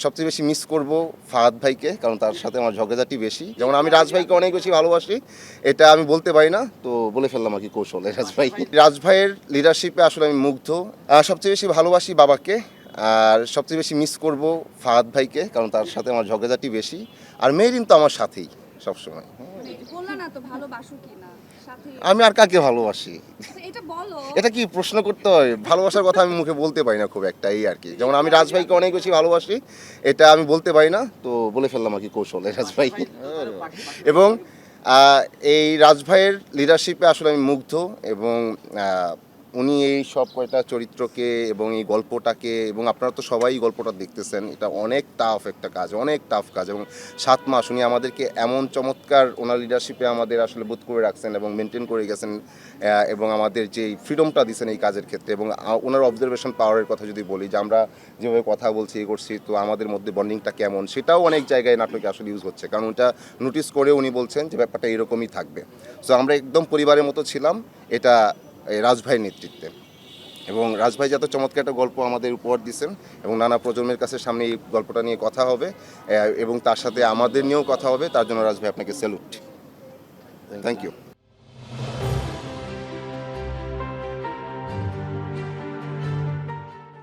সবচেয়ে বেশি মিস করব ফাহাদ ভাইকে, কারণ তার সাথে আমার ঝগড়াঝাটি বেশি। যেমন আমি রাজ ভাইকে অনেক বেশি ভালোবাসি, এটা আমি বলতে পারি না, তো বলে ফেললাম আর কি কৌশলে। রাজ ভাইয়ের লিডারশিপে আসলে আমি মুগ্ধ। সবচেয়ে বেশি ভালোবাসি বাবাকে, আর সবচেয়ে বেশি মিস করব ফাহাদ ভাইকে, কারণ তার সাথে আমার ঝগড়াঝাটি বেশি। আর মেরিন তো আমার সাথেই সবসময়। বললা না তো ভালোবাসো কিনা সাথে, আমি আর কাকে ভালোবাসি? এটা বলো। এটা কি প্রশ্ন করতে হয়? ভালোবাসার কথা আমি মুখে বলতে পারি না খুব একটা, এই আর কি। যেমন আমি রাজ ভাইকে অনেক বেশি ভালোবাসি, এটা আমি বলতে পারি না, তো বলে ফেললাম আর কি কৌশলে রাজ ভাই। এবং এই রাজ ভাইয়ের লিডারশিপে আসলে আমি মুগ্ধ। এবং উনি এই সব কয়টা চরিত্রকে এবং এই গল্পটাকে, এবং আপনারা তো সবাই গল্পটা দেখতেছেন, এটা অনেক টাফ একটা কাজ, অনেক টাফ কাজ। এবং 7 মাস উনি আমাদেরকে এমন চমৎকার ওনার লিডারশিপে আমাদের আসলে বোধ করে রাখছেন এবং মেনটেন করে গেছেন, এবং আমাদের যে ফ্রিডমটা দিয়েছেন এই কাজের ক্ষেত্রে। এবং ওনার অবজারভেশন পাওয়ারের কথা যদি বলি, যে আমরা যেভাবে কথা বলছি এ করছি, তো আমাদের মধ্যে বন্ডিংটা কেমন, সেটাও অনেক জায়গায় নাটকে আসলে ইউজ হচ্ছে। কারণ ওটা নোটিস করে উনি বলছেন যে ব্যাপারটা এরকমই থাকবে। সো আমরা একদম পরিবারের মতো ছিলাম, এটা রাজভাইয়ের নেতৃত্বে। এবং রাজভাই যত চমৎকার একটা গল্প আমাদের উপহার দিয়েছেন, এবং নানা প্রজন্মের কাছে সামনে এই গল্পটা নিয়ে কথা হবে, এবং তার সাথে আমাদের নিয়েও কথা হবে। তার জন্য রাজভাই আপনাকে স্যালুট। Thank you.